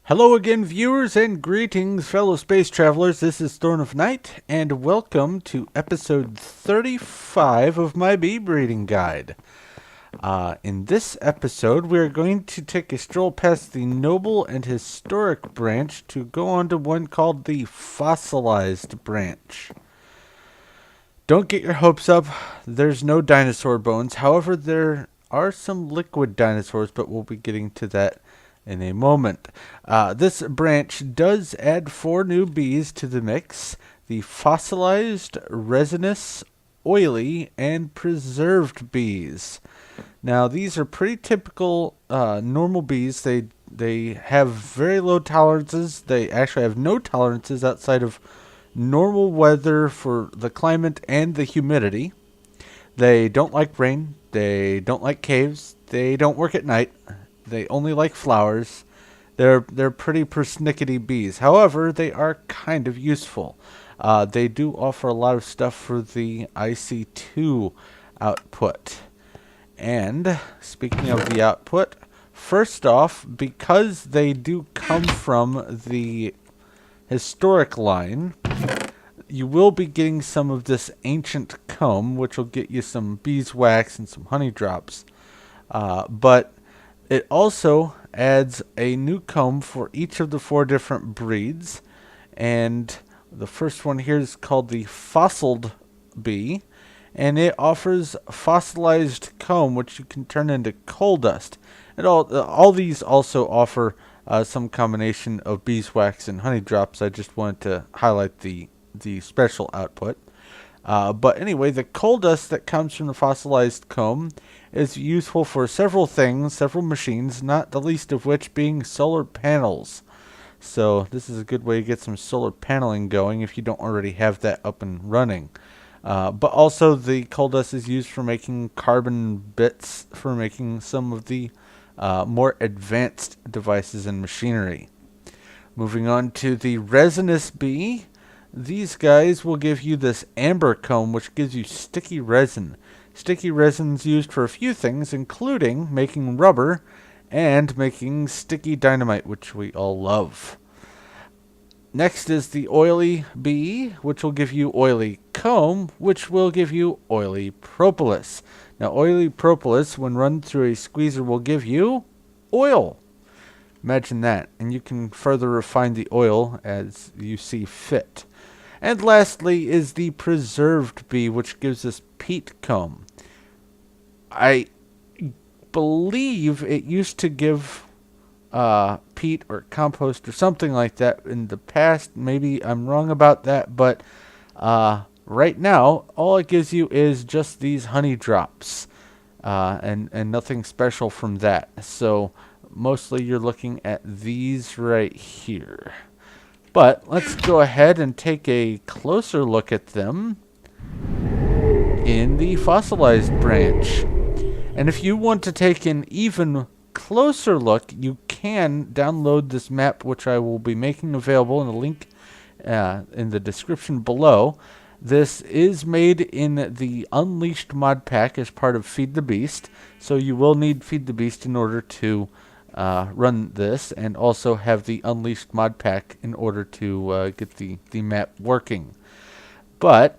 Hello again, viewers, and greetings, fellow space travelers. This is Thorn of Night, and welcome to episode 35 of my bee breeding guide. In this episode, we are going to take a stroll past the noble and historic branch to go on to one called the Fossilized Branch. Don't get your hopes up, there's no dinosaur bones. However, there are some liquid dinosaurs, but we'll be getting to that in a moment. This branch does add 4 new bees to the mix: the fossilized, resinous, oily, and preserved bees. Now, these are pretty typical normal bees. They have very low tolerances. They actually have no tolerances outside of normal weather for the climate and the humidity. They don't like rain. They don't like caves. They don't work at night. They only like flowers. They're pretty persnickety bees. However, they are kind of useful. They do offer a lot of stuff for the IC2 output. And speaking of the output, first off, because they do come from the historic line, you will be getting some of this ancient comb, which will get you some beeswax and some honey drops. But it also adds a new comb for each of the 4 different breeds. And the first one here is called the fossiled bee. And it offers fossilized comb, which you can turn into coal dust. And all these also offer some combination of beeswax and honey drops. I just wanted to highlight the special output. But anyway, the coal dust that comes from the fossilized comb is useful for several things, several machines, not the least of which being solar panels. So this is a good way to get some solar paneling going if you don't already have that up and running. But also the coal dust is used for making carbon bits for making some of the more advanced devices and machinery. Moving on to the resinous bee. These guys will give you this amber comb, which gives you sticky resin. Sticky resin is used for a few things, including making rubber and making sticky dynamite, which we all love. Next is the oily bee, which will give you oily comb, which will give you oily propolis. Now, oily propolis, when run through a squeezer, will give you oil. Imagine that. And you can further refine the oil as you see fit. And lastly is the preserved bee, which gives us peat comb. I believe it used to give peat or compost or something like that in the past. Maybe I'm wrong about that, but right now all it gives you is just these honey drops and nothing special from that. So mostly you're looking at these right here. But let's go ahead and take a closer look at them in the fossilized branch. And if you want to take an even closer look, you can download this map, which I will be making available in the link in the description below. This is made in the Unleashed mod pack as part of Feed the Beast, so you will need Feed the Beast in order to run this, and also have the Unleashed mod pack in order to get the map working. But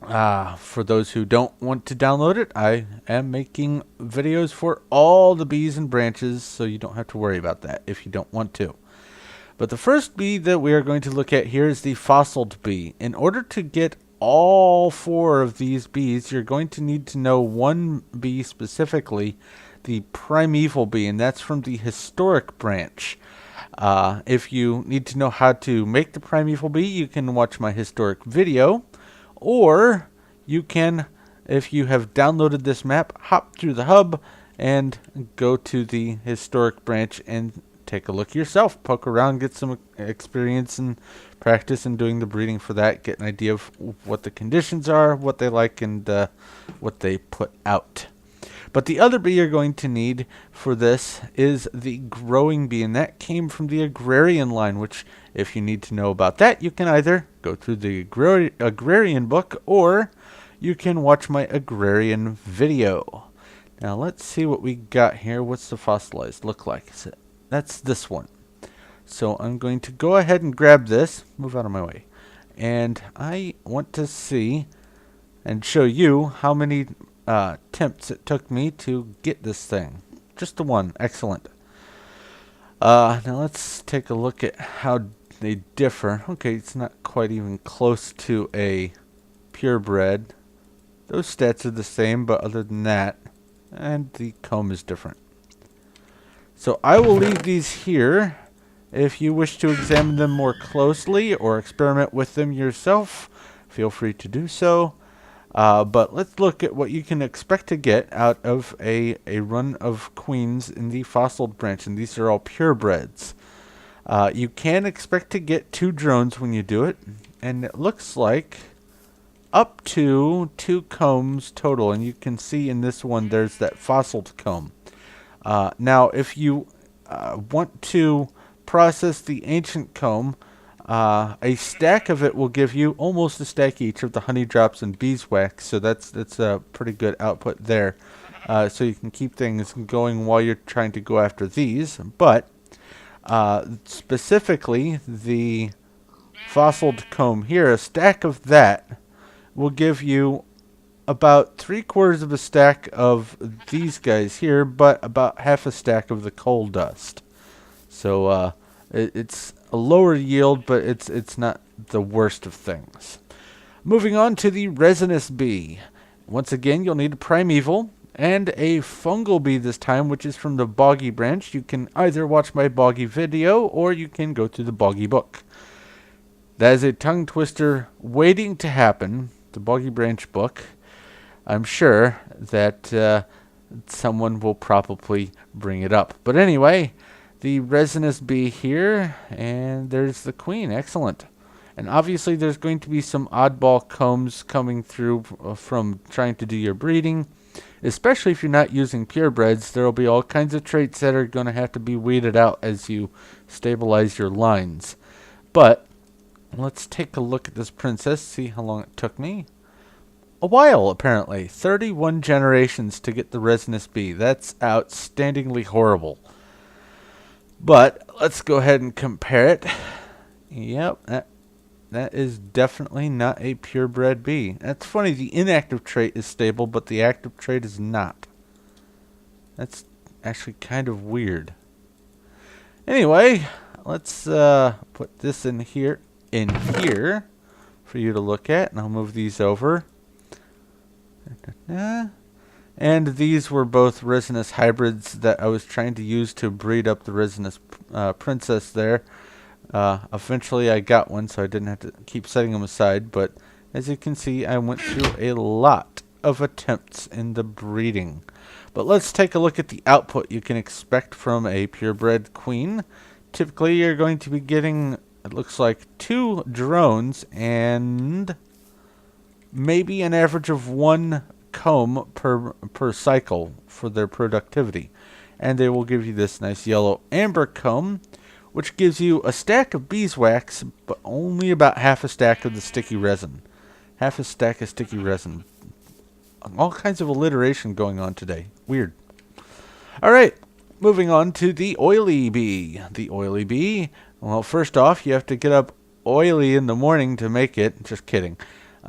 for those who don't want to download it, I am making videos for all the bees and branches, so you don't have to worry about that if you don't want to. But the first bee that we are going to look at here is the fossiled bee. In order to get all 4 of these bees, you're going to need to know one bee specifically, the primeval bee, and that's from the historic branch. If you need to know how to make the primeval bee, you can watch my historic video, or you can, if you have downloaded this map, hop through the hub and go to the historic branch and take a look yourself, poke around, get some experience and practice in doing the breeding for that, get an idea of what the conditions are, what they like, and what they put out. But the other bee you're going to need for this is the growing bee, and that came from the agrarian line, which, if you need to know about that, you can either go through the agrarian book, or you can watch my agrarian video. Now let's see what we got here. What's the fossilized look like? That's this one. So I'm going to go ahead and grab this. Move out of my way. And I want to see and show you how many attempts it took me to get this thing. Just the one. Excellent. Now let's take a look at how they differ. Okay, it's not quite even close to a purebred. Those stats are the same, but other than that, and the comb is different. So I will leave these here. If you wish to examine them more closely or experiment with them yourself, feel free to do so. But let's look at what you can expect to get out of a run of queens in the fossilized branch, and these are all purebreds. You can expect to get 2 drones when you do it, and it looks like up to 2 combs total, and you can see in this one there's that fossiled comb. Now, if you want to process the ancient comb, a stack of it will give you almost a stack each of the honey drops and beeswax, so that's a pretty good output there. So you can keep things going while you're trying to go after these. But specifically, the fossiled comb here, a stack of that will give you about 3/4 of a stack of these guys here, but about half a stack of the coal dust. So it's a lower yield, but it's not the worst of things. Moving on to the resinous bee. Once again, you'll need a primeval and a fungal bee this time, which is from the boggy branch. You can either watch my boggy video or you can go to the boggy book. That is a tongue twister waiting to happen. The boggy branch book. I'm sure that someone will probably bring it up. But anyway, the resinous bee here, and there's the queen. Excellent. And obviously there's going to be some oddball combs coming through from trying to do your breeding. Especially if you're not using purebreds, there will be all kinds of traits that are going to have to be weeded out as you stabilize your lines. But let's take a look at this princess, see how long it took me. A while, apparently. 31 generations to get the resinous bee. That's outstandingly horrible. But let's go ahead and compare it. Yep, that is definitely not a purebred bee. That's funny, the inactive trait is stable, but the active trait is not. That's actually kind of weird. Anyway, let's put this in here for you to look at, and I'll move these over. And these were both resinous hybrids that I was trying to use to breed up the resinous princess there. Eventually I got one, so I didn't have to keep setting them aside. But as you can see, I went through a lot of attempts in the breeding. But let's take a look at the output you can expect from a purebred queen. Typically you're going to be getting, it looks like, 2 drones and maybe an average of 1 comb per cycle for their productivity. And they will give you this nice yellow amber comb, which gives you a stack of beeswax, but only about half a stack of the sticky resin. Half a stack of sticky resin. All kinds of alliteration going on today. Weird. Alright, moving on to the oily bee. The oily bee, well, first off, you have to get up oily in the morning to make it. Just kidding.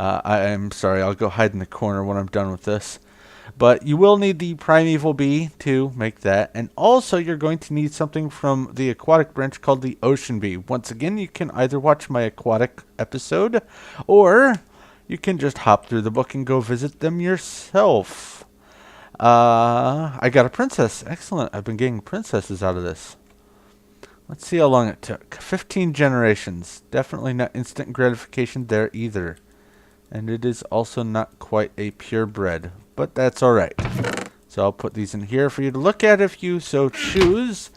I'm sorry, I'll go hide in the corner when I'm done with this. But you will need the primeval bee to make that. And also you're going to need something from the aquatic branch called the ocean bee. Once again, you can either watch my aquatic episode, or you can just hop through the book and go visit them yourself. I got a princess. Excellent. I've been getting princesses out of this. Let's see how long it took. 15 generations. Definitely not instant gratification there either. And it is also not quite a purebred, but that's alright. So I'll put these in here for you to look at if you so choose.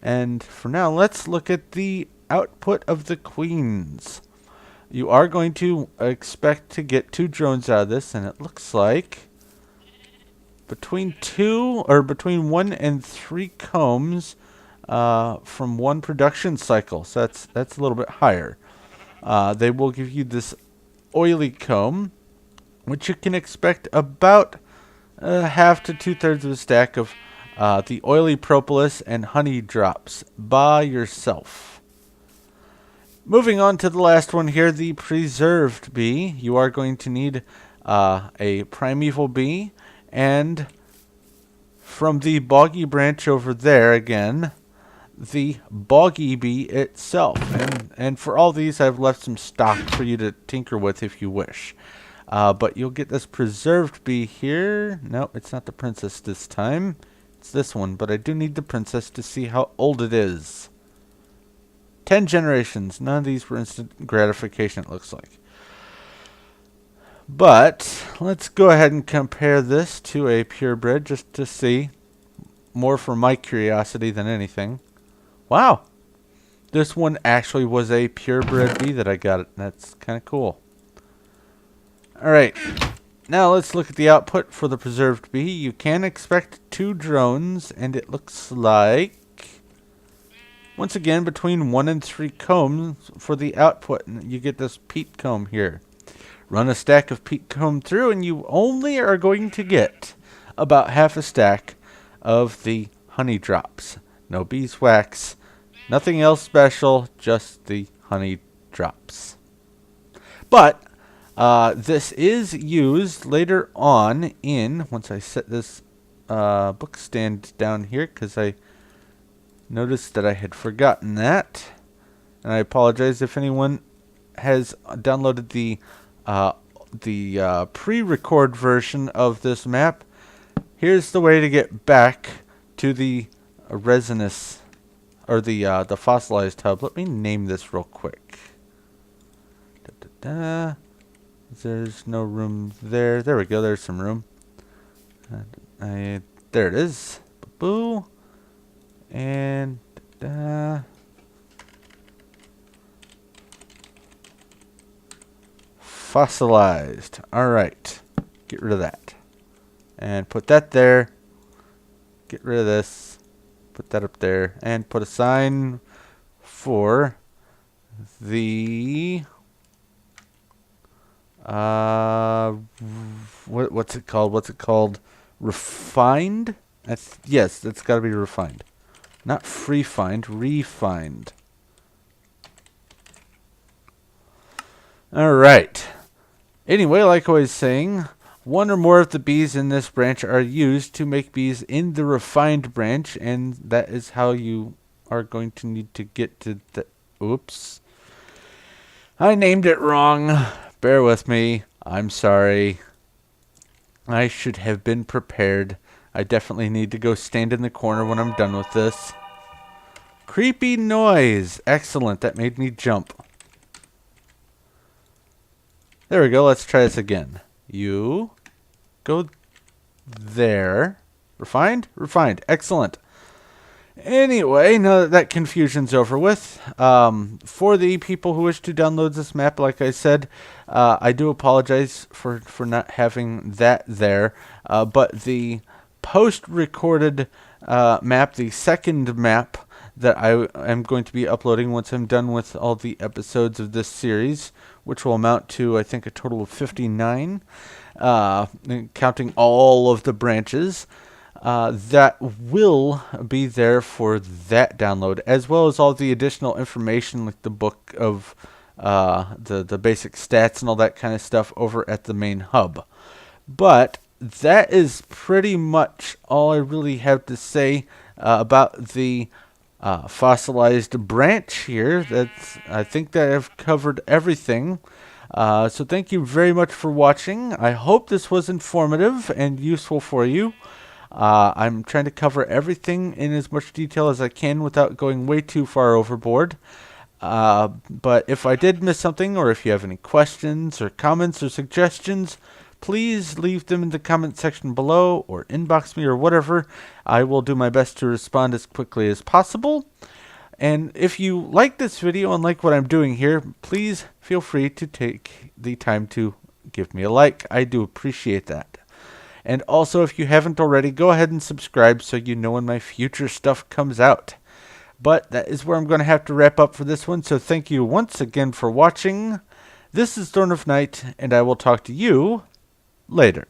And for now, let's look at the output of the queens. You are going to expect to get 2 drones out of this, and it looks like between 1 and 3 combs from 1 production cycle. So that's a little bit higher. They will give you this oily comb, which you can expect about half to 2/3 of a stack of the oily propolis and honey drops by yourself. Moving on to the last one here, the preserved bee. You are going to need a primeval bee, and from the boggy branch over there again, the boggy bee itself. And for all these, I've left some stock for you to tinker with if you wish. But you'll get this preserved bee here. No, it's not the princess this time. It's this one, but I do need the princess to see how old it is. 10 generations. None of these were instant gratification, it looks like. But let's go ahead and compare this to a purebred just to see. More for my curiosity than anything. Wow. This one actually was a purebred bee that I got. That's kind of cool. Alright. Now let's look at the output for the preserved bee. You can expect 2 drones, and it looks like, once again, between 1 and 3 combs for the output. And you get this peat comb here. Run a stack of peat comb through, and you only are going to get about half a stack of the honey drops. No beeswax, nothing else special, just the honey drops. But this is used later on in, once I set this book stand down here, because I noticed that I had forgotten that. And I apologize if anyone has downloaded the pre-record version of this map. Here's the way to get back to the resinous, or the fossilized hub. Let me name this real quick. There's no room there. There we go. There's some room. There it is. Boo. And fossilized. Alright. Get rid of that. And put that there. Get rid of this. Put that up there. And put a sign for the what's it called? Refined? Yes, that's got to be refined. Not free-find, refined. Alright. Anyway, like I was saying, 1 or more of the bees in this branch are used to make bees in the refined branch, and that is how you are going to need to get to the... Oops. I named it wrong. Bear with me. I'm sorry. I should have been prepared. I definitely need to go stand in the corner when I'm done with this. Creepy noise. Excellent. That made me jump. There we go. Let's try this again. You go there. Refined? Refined. Excellent. Anyway, now that that confusion's over with, for the people who wish to download this map, like I said, I do apologize for not having that there, but the post-recorded map, the second map that I am going to be uploading once I'm done with all the episodes of this series, which will amount to, I think, a total of 59, counting all of the branches. That will be there for that download, as well as all the additional information, like the book of the basic stats and all that kind of stuff over at the main hub. But that is pretty much all I really have to say about the fossilized branch here. I think that I've covered everything. So thank you very much for watching. I hope this was informative and useful for you. I'm trying to cover everything in as much detail as I can without going way too far overboard. But if I did miss something, or if you have any questions or comments or suggestions, please leave them in the comment section below or inbox me or whatever. I will do my best to respond as quickly as possible. And if you like this video and like what I'm doing here, please feel free to take the time to give me a like. I do appreciate that. And also, if you haven't already, go ahead and subscribe so you know when my future stuff comes out. But that is where I'm going to have to wrap up for this one. So thank you once again for watching. This is Thorn of Night, and I will talk to you later.